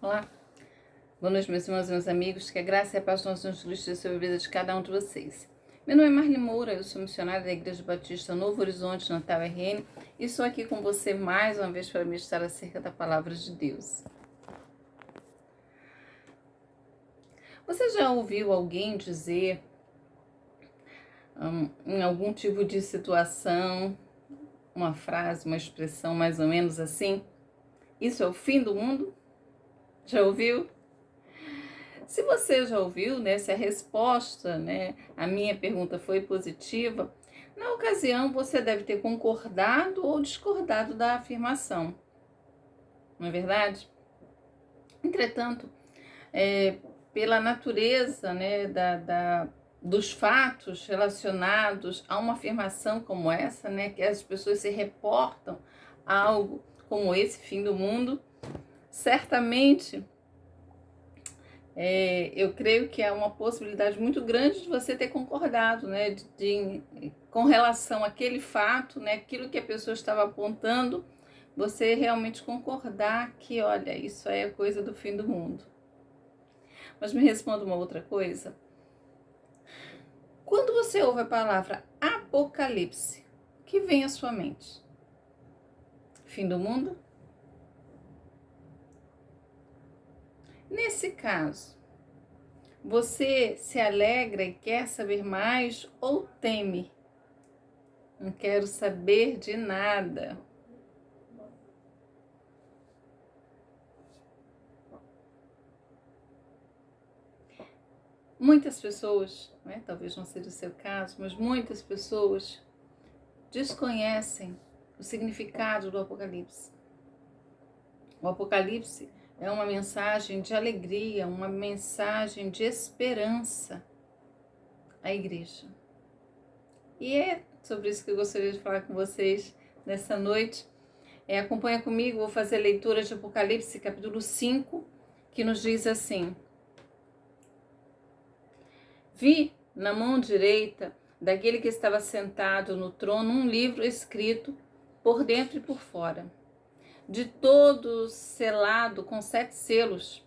Olá, boa noite, meus irmãos e meus amigos, que a graça e a paz do nosso Jesus Cristo esteja sobre a vida de cada um de vocês. Meu nome é Marli Moura, eu sou missionária da Igreja Batista Novo Horizonte, Natal RN, e estou aqui com você mais uma vez para ministrar acerca da Palavra de Deus. Você já ouviu alguém dizer, em algum tipo de situação, uma frase, uma expressão mais ou menos assim? Isso é o fim do mundo? Já ouviu? Se você já ouviu, se a resposta, a minha pergunta foi positiva, na ocasião você deve ter concordado ou discordado da afirmação, não é verdade? Entretanto, pela natureza, dos fatos relacionados a uma afirmação como essa, que as pessoas se reportam a algo como esse fim do mundo, certamente eu creio que é uma possibilidade muito grande de você ter concordado, com relação àquele fato, aquilo que a pessoa estava apontando, você realmente concordar que, olha, isso é coisa do fim do mundo. Mas me responda uma outra coisa. Quando você ouve a palavra Apocalipse, o que vem à sua mente? Fim do mundo? Nesse caso, você se alegra e quer saber mais ou teme? Não quero saber de nada. Muitas pessoas, talvez não seja o seu caso, mas muitas pessoas desconhecem o significado do Apocalipse. O Apocalipse é uma mensagem de alegria, uma mensagem de esperança à igreja. E é sobre isso que eu gostaria de falar com vocês nessa noite. Acompanha comigo, vou fazer a leitura de Apocalipse, capítulo 5, que nos diz assim: Vi na mão direita daquele que estava sentado no trono um livro escrito por dentro e por fora, de todo selado com 7 selos.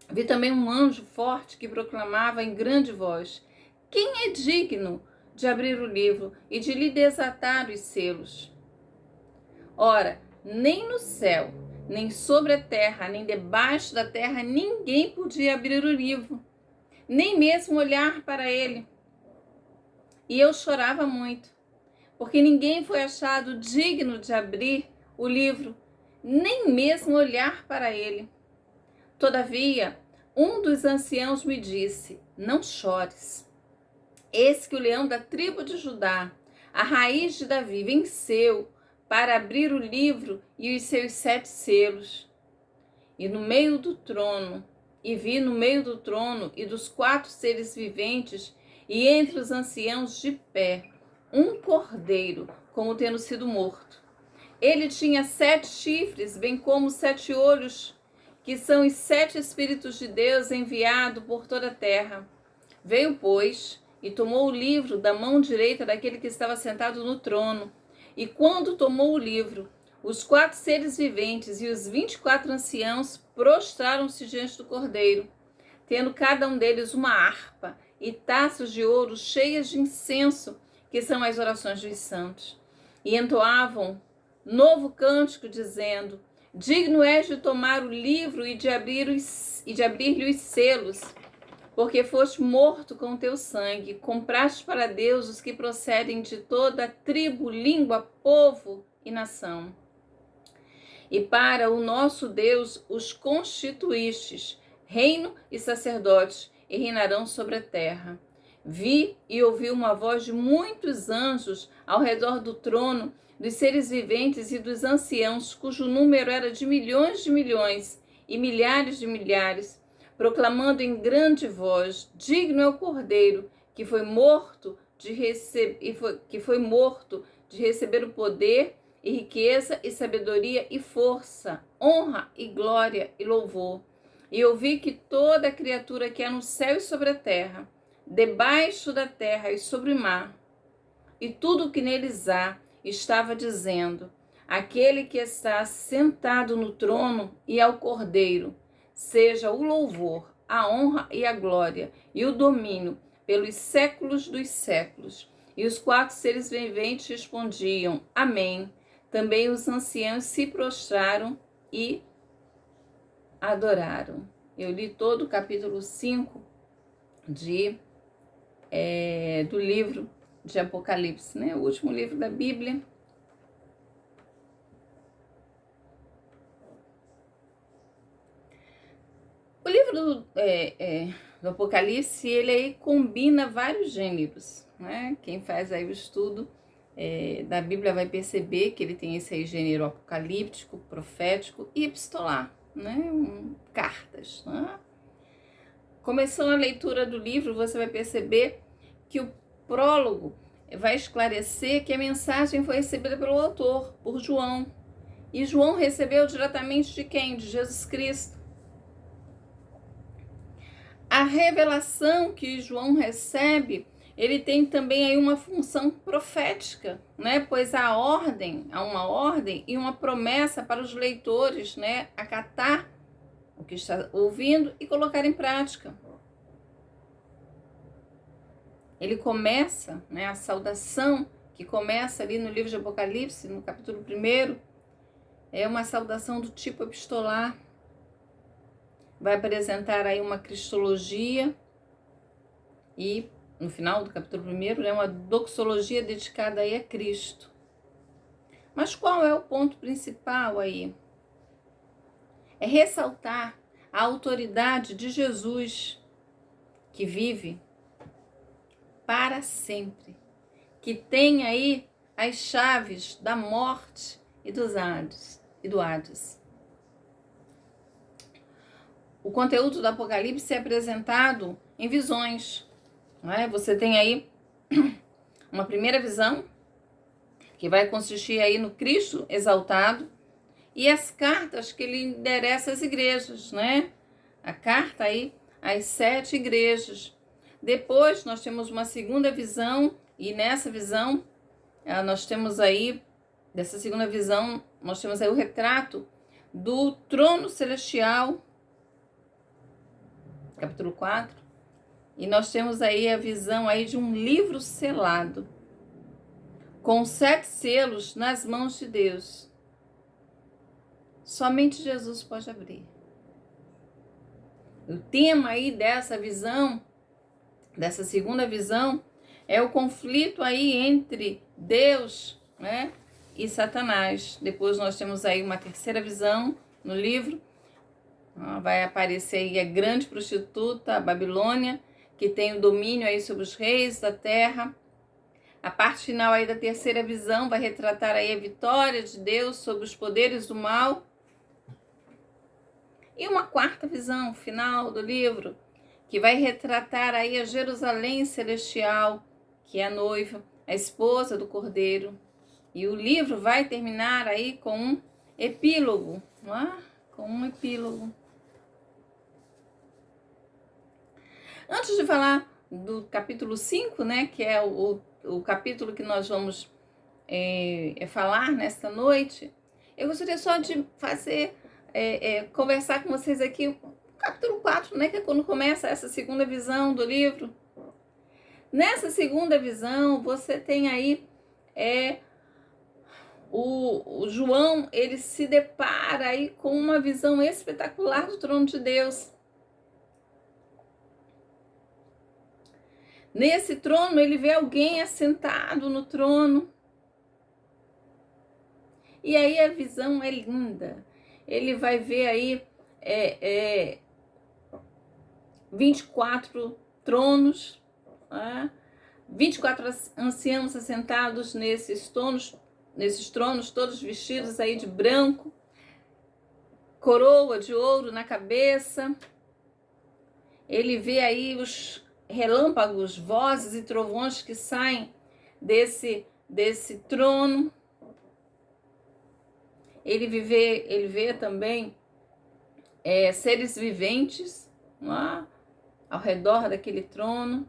Vi também um anjo forte que proclamava em grande voz: quem é digno de abrir o livro e de lhe desatar os selos? Ora, nem no céu, nem sobre a terra, nem debaixo da terra, ninguém podia abrir o livro, nem mesmo olhar para ele. E eu chorava muito, porque ninguém foi achado digno de abrir o livro, nem mesmo olhar para ele. Todavia, um dos anciãos me disse: não chores. Eis que o leão da tribo de Judá, a raiz de Davi, venceu para abrir o livro e os seus 7 selos. E vi no meio do trono e dos 4 seres viventes, e entre os anciãos de pé, um cordeiro, como tendo sido morto. Ele tinha 7 chifres, bem como 7 olhos, que são os 7 Espíritos de Deus enviados por toda a terra. Veio, pois, e tomou o livro da mão direita daquele que estava sentado no trono. E quando tomou o livro, os 4 seres viventes e os 24 anciãos prostraram-se diante do cordeiro, tendo cada um deles uma harpa e taças de ouro cheias de incenso, que são as orações dos santos. E entoavam novo cântico, dizendo: digno és de tomar o livro e de abrir-lhe os selos, porque foste morto com teu sangue, compraste para Deus os que procedem de toda tribo, língua, povo e nação. E para o nosso Deus os constituístes, reino e sacerdotes, e reinarão sobre a terra. Vi e ouvi uma voz de muitos anjos ao redor do trono, dos seres viventes e dos anciãos, cujo número era de milhões e milhares de milhares, proclamando em grande voz: digno é o cordeiro que foi morto de receber o poder e riqueza e sabedoria e força, honra e glória e louvor. E ouvi que toda criatura que há no céu e sobre a terra, debaixo da terra e sobre o mar, e tudo o que neles há, estava dizendo: aquele que está sentado no trono e ao cordeiro, seja o louvor, a honra e a glória e o domínio pelos séculos dos séculos. E os 4 seres viventes respondiam: Amém. Também os anciãos se prostraram e adoraram. Eu li todo o capítulo 5 do livro de Apocalipse, né? O último livro da Bíblia. O livro do Apocalipse, ele aí combina vários gêneros, né? Quem faz aí o estudo da Bíblia vai perceber que ele tem esse aí gênero apocalíptico, profético e epistolar, né? Cartas, né? Começando a leitura do livro, você vai perceber que o prólogo vai esclarecer que a mensagem foi recebida pelo autor, por João. E João recebeu diretamente de quem? De Jesus Cristo. A revelação que João recebe, ele tem também aí uma função profética, né? Pois há uma ordem e uma promessa para os leitores, né? Acatar o que está ouvindo e colocar em prática. Ele começa, né? A saudação que começa ali no livro de Apocalipse, no capítulo 1, é uma saudação do tipo epistolar. Vai apresentar aí uma cristologia e, no final do capítulo 1, é uma doxologia dedicada aí a Cristo. Mas qual é o ponto principal aí? É ressaltar a autoridade de Jesus, que vive para sempre, que tem aí as chaves da morte e do Hades. O conteúdo do Apocalipse é apresentado em visões. Não é? Você tem aí uma primeira visão, que vai consistir aí no Cristo exaltado, e as cartas que ele endereça às igrejas, né? A carta aí às 7 igrejas. Depois nós temos uma segunda visão, e nessa visão dessa segunda visão, nós temos aí o retrato do trono celestial, capítulo 4, e nós temos aí a visão aí de um livro selado, com 7 selos nas mãos de Deus. Somente Jesus pode abrir. O tema aí dessa visão, dessa segunda visão, é o conflito aí entre Deus, né, e Satanás. Depois nós temos aí uma terceira visão no livro. Vai aparecer aí a grande prostituta, a Babilônia, que tem o domínio aí sobre os reis da terra. A parte final aí da terceira visão vai retratar aí a vitória de Deus sobre os poderes do mal. E uma quarta visão final do livro, que vai retratar aí a Jerusalém celestial, que é a noiva, a esposa do Cordeiro. E o livro vai terminar aí com um epílogo, não é? Com um epílogo. Antes de falar do capítulo 5, né, que é o capítulo que nós vamos falar nesta noite, eu gostaria só de conversar com vocês aqui o capítulo 4, né, que é quando começa essa segunda visão do livro. Nessa segunda visão, você tem aí o João, ele se depara aí com uma visão espetacular do trono de Deus. Nesse trono, ele vê alguém assentado no trono. E aí a visão é linda. Ele vai ver aí 24 tronos, 24 anciãos assentados nesses tronos, todos vestidos aí de branco, coroa de ouro na cabeça. Ele vê aí os relâmpagos, vozes e trovões que saem desse trono. Ele vê também seres viventes ao redor daquele trono.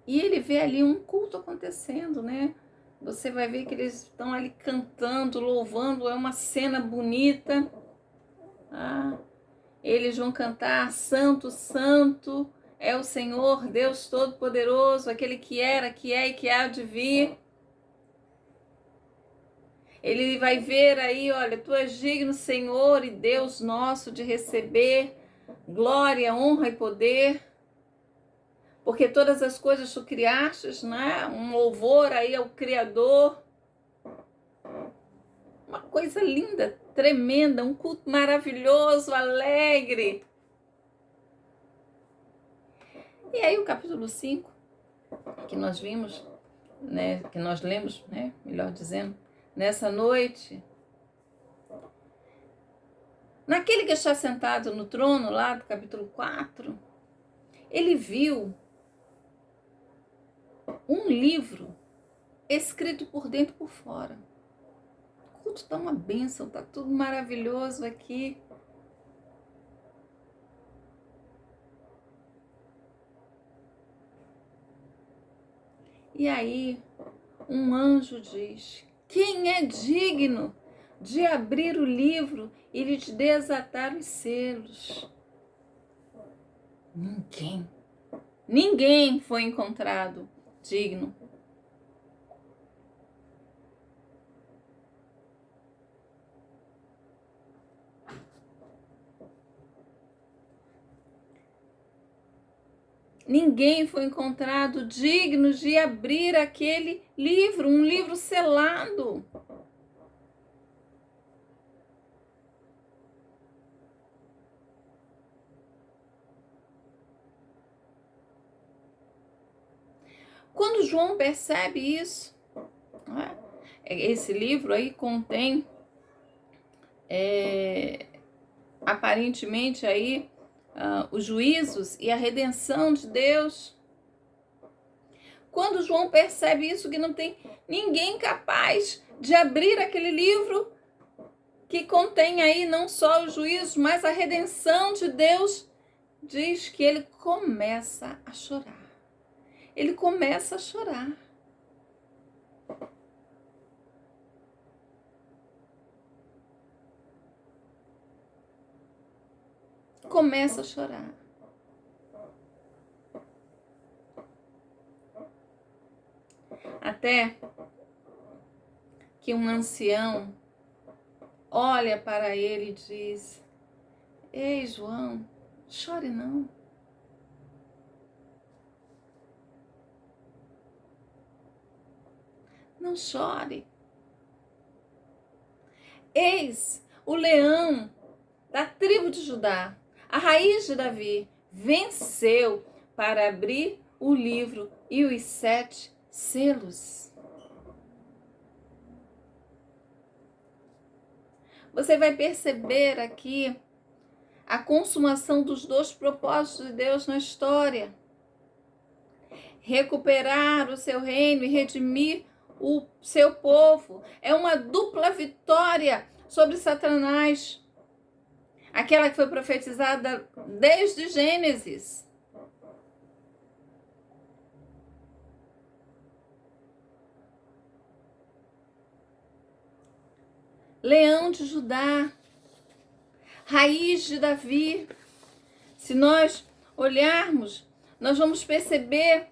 E ele vê ali um culto acontecendo, né? Você vai ver que eles estão ali cantando, louvando, é uma cena bonita. eles vão cantar: Santo, Santo é o Senhor, Deus Todo-Poderoso, aquele que era, que é e que há de vir. Ele vai ver aí, olha, tu és digno, Senhor e Deus nosso, de receber glória, honra e poder, porque todas as coisas tu criastes, né? Um louvor aí ao Criador. Uma coisa linda, tremenda, um culto maravilhoso, alegre. E aí o capítulo 5, que nós vimos, né, que nós lemos, né, melhor dizendo, nessa noite, naquele que está sentado no trono, lá do capítulo 4, ele viu um livro escrito por dentro e por fora. O culto está uma bênção, está tudo maravilhoso aqui. E aí, um anjo diz: quem é digno de abrir o livro e lhe desatar os selos? Ninguém. Ninguém foi encontrado digno. Ninguém foi encontrado digno de abrir aquele livro, um livro selado. Quando João percebe isso, né, esse livro aí contém aparentemente aí os juízos e a redenção de Deus. Quando João percebe isso, que não tem ninguém capaz de abrir aquele livro que contém aí não só os juízos, mas a redenção de Deus, diz que ele começa a chorar. Ele começa a chorar. Começa a chorar. Até que um ancião olha para ele e diz: ei, João, chore não. Não chore. Eis o leão da tribo de Judá, a raiz de Davi, venceu para abrir o livro e os 7 selos. Você vai perceber aqui a consumação dos 2 propósitos de Deus na história: recuperar o seu reino e redimir o seu povo. É uma dupla vitória sobre Satanás, aquela que foi profetizada desde Gênesis. Leão de Judá, raiz de Davi. Se nós olharmos, nós vamos perceber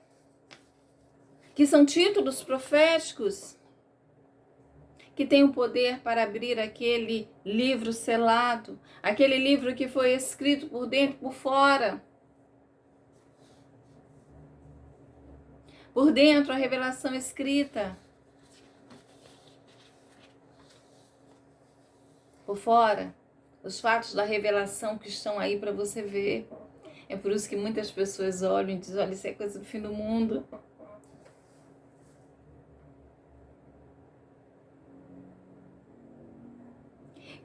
que são títulos proféticos que têm o poder para abrir aquele livro selado, aquele livro que foi escrito por dentro e por fora. Por dentro, a revelação escrita. Por fora, os fatos da revelação que estão aí para você ver. É por isso que muitas pessoas olham e dizem: olha, isso é coisa do fim do mundo.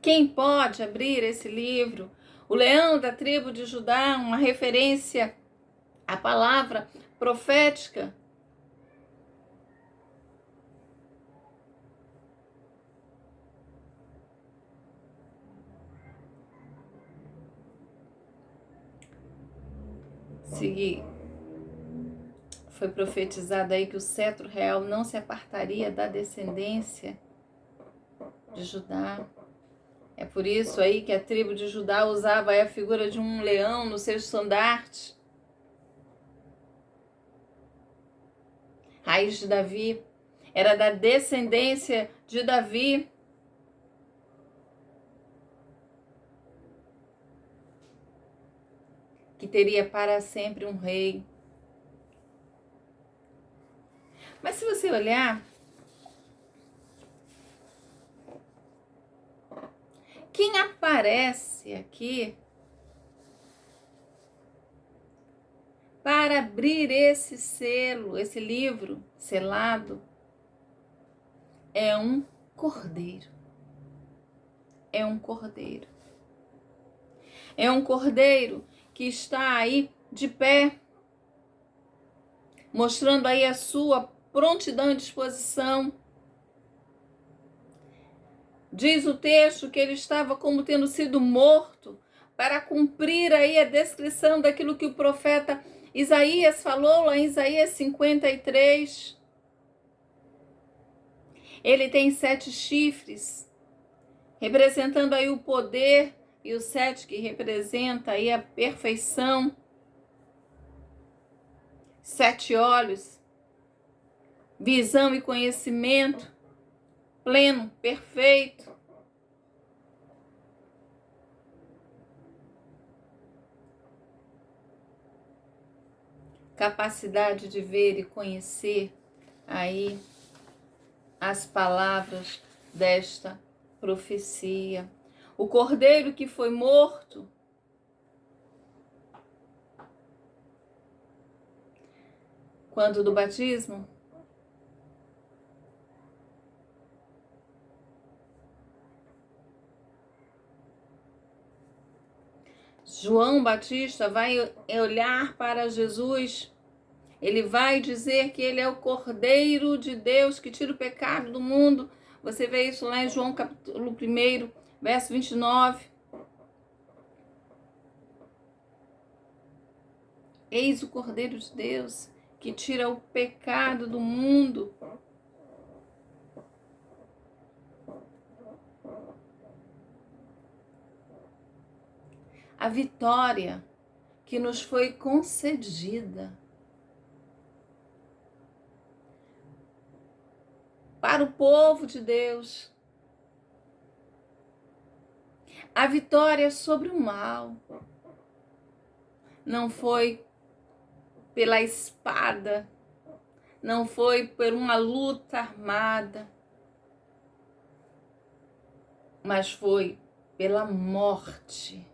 Quem pode abrir esse livro? O leão da tribo de Judá, uma referência à palavra profética. Se foi profetizado aí que o cetro real não se apartaria da descendência de Judá. É por isso aí que a tribo de Judá usava aí a figura de um leão no seu estandarte. Raiz de Davi, era da descendência de Davi. Que teria para sempre um rei. Mas se você olhar, quem aparece aqui para abrir esse selo, esse livro selado, é um cordeiro. É um cordeiro. É um cordeiro que está aí de pé, mostrando aí a sua prontidão e disposição. Diz o texto que ele estava como tendo sido morto para cumprir aí a descrição daquilo que o profeta Isaías falou lá em Isaías 53. Ele tem 7 chifres, representando aí o poder, e o 7 que representa aí a perfeição. 7 olhos, visão e conhecimento, pleno, perfeito. Capacidade de ver e conhecer aí as palavras desta profecia. O cordeiro que foi morto quando do batismo, João Batista vai olhar para Jesus, ele vai dizer que ele é o Cordeiro de Deus que tira o pecado do mundo. Você vê isso lá em João capítulo 1, verso 29. Eis o Cordeiro de Deus que tira o pecado do mundo. A vitória que nos foi concedida para o povo de Deus. A vitória sobre o mal não foi pela espada, não foi por uma luta armada, mas foi pela morte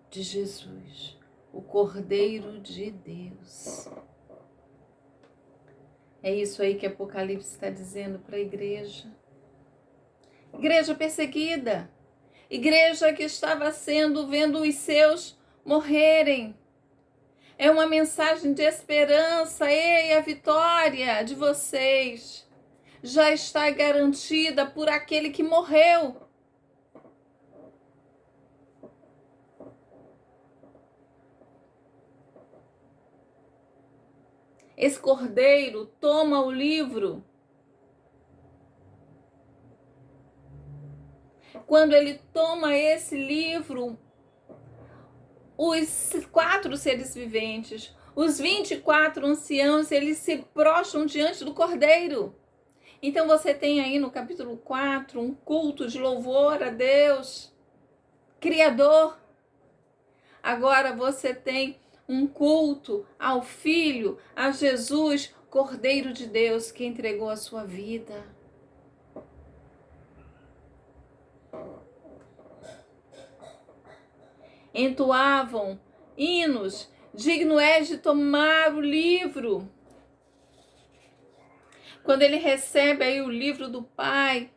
de Jesus, o Cordeiro de Deus. É isso aí que Apocalipse está dizendo para a igreja. Igreja perseguida, igreja que estava vendo os seus morrerem. É uma mensagem de esperança. Ei, a vitória de vocês já está garantida por aquele que morreu. Esse cordeiro toma o livro. Quando ele toma esse livro, os 4 seres viventes, os 24 anciãos, eles se prostram diante do cordeiro. Então você tem aí no capítulo 4 um culto de louvor a Deus, Criador. Agora você tem um culto ao Filho, a Jesus, Cordeiro de Deus, que entregou a sua vida. Entoavam hinos, digno és de tomar o livro. Quando ele recebe aí o livro do Pai,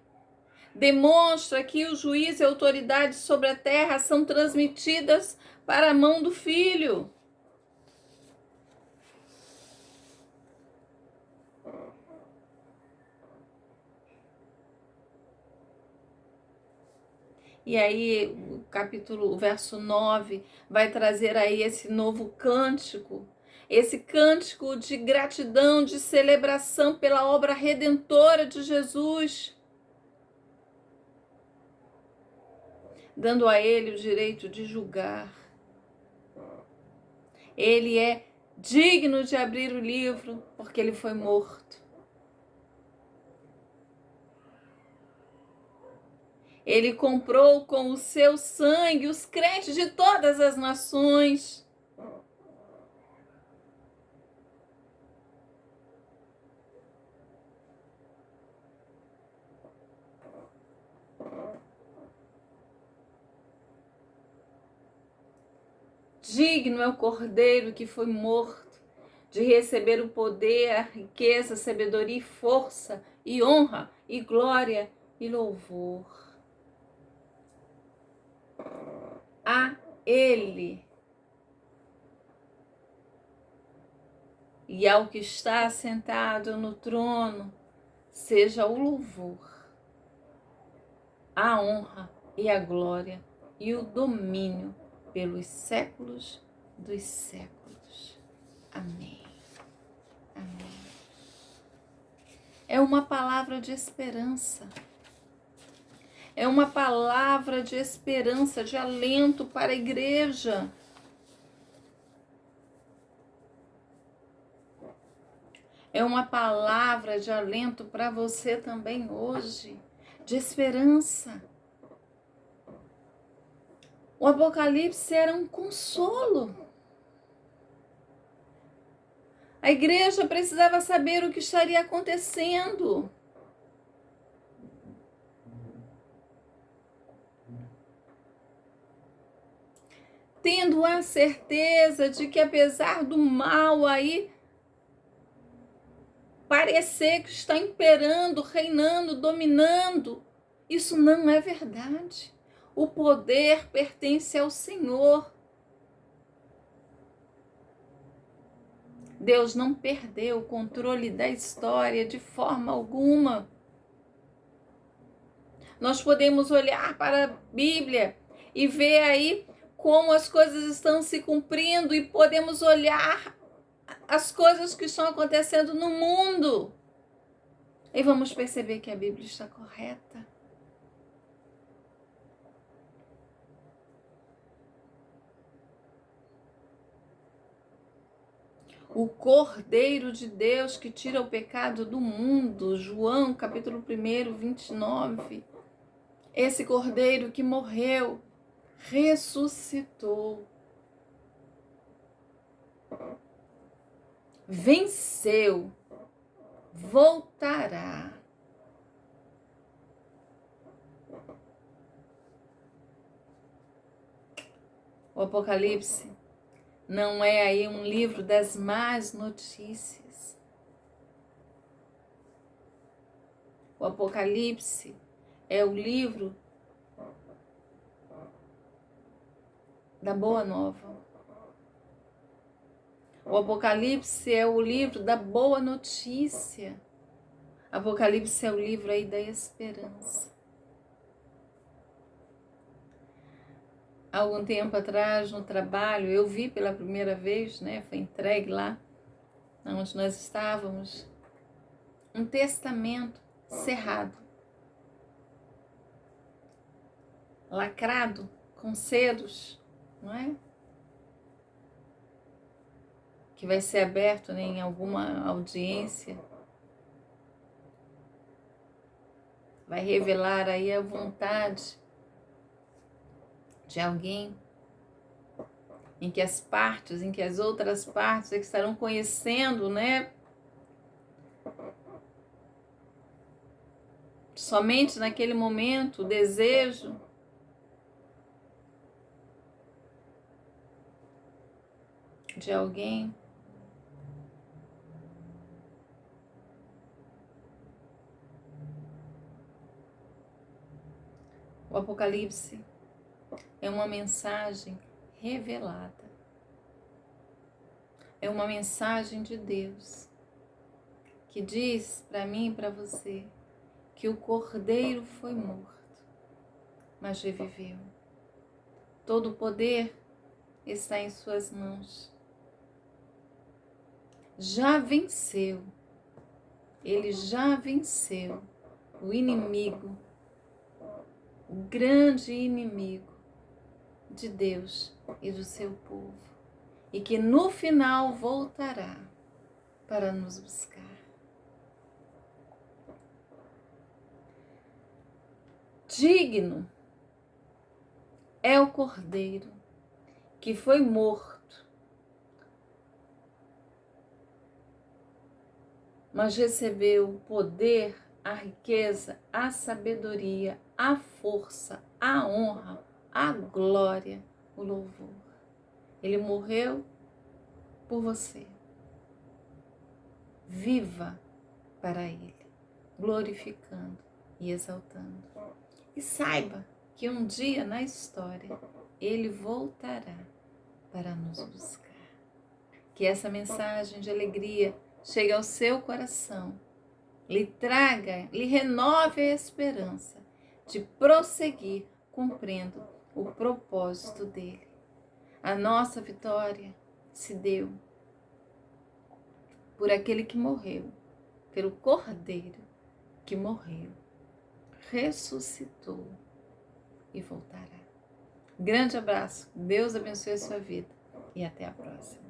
demonstra que o juízo e a autoridade sobre a terra são transmitidas para a mão do Filho. E aí o verso 9 vai trazer aí esse novo cântico, esse cântico de gratidão, de celebração pela obra redentora de Jesus. dando a ele o direito de julgar. Ele é digno de abrir o livro, porque ele foi morto. Ele comprou com o seu sangue os crentes de todas as nações. Digno é o Cordeiro que foi morto de receber o poder, a riqueza, a sabedoria e força, e honra, e glória, e louvor. A Ele e ao que está sentado no trono seja o louvor, a honra e a glória e o domínio pelos séculos dos séculos. Amém. Amém. É uma palavra de esperança. É uma palavra de esperança, de alento para a igreja. É uma palavra de alento para você também hoje, de esperança. O Apocalipse era um consolo. A igreja precisava saber o que estaria acontecendo. Tendo a certeza de que apesar do mal aí parecer que está imperando, reinando, dominando, isso não é verdade. O poder pertence ao Senhor. Deus não perdeu o controle da história de forma alguma. Nós podemos olhar para a Bíblia e ver aí como as coisas estão se cumprindo e podemos olhar as coisas que estão acontecendo no mundo e vamos perceber que a Bíblia está correta. O Cordeiro de Deus que tira o pecado do mundo, João capítulo 1, 29. Esse Cordeiro que morreu, ressuscitou, venceu, voltará. O Apocalipse não é aí um livro das más notícias. O Apocalipse é o livro da Boa Nova. O Apocalipse é o livro da boa notícia. Apocalipse é o livro aí da esperança. Há algum tempo atrás, no trabalho, eu vi pela primeira vez, né, foi entregue lá, onde nós estávamos, um testamento cerrado, lacrado, com selos, não é? Que vai ser aberto, né, em alguma audiência. Vai revelar aí a vontade de alguém, em que as outras partes é que estarão conhecendo, né? Somente naquele momento, o desejo de alguém. O Apocalipse é uma mensagem revelada. É uma mensagem de Deus que diz para mim e para você que o Cordeiro foi morto, mas reviveu. Todo o poder está em suas mãos. Já venceu. Ele já venceu o inimigo o grande inimigo de Deus e do seu povo, e que no final voltará para nos buscar. Digno é o Cordeiro que foi morto, mas recebeu o poder, a riqueza, a sabedoria, a força, a honra, a glória, o louvor. Ele morreu por você. Viva para Ele, glorificando e exaltando. E saiba que um dia na história Ele voltará para nos buscar. Que essa mensagem de alegria chegue ao seu coração, lhe traga, lhe renove a esperança de prosseguir cumprindo o propósito dele. A nossa vitória se deu por aquele que morreu, pelo Cordeiro que morreu, ressuscitou e voltará. Grande abraço, Deus abençoe a sua vida e até a próxima.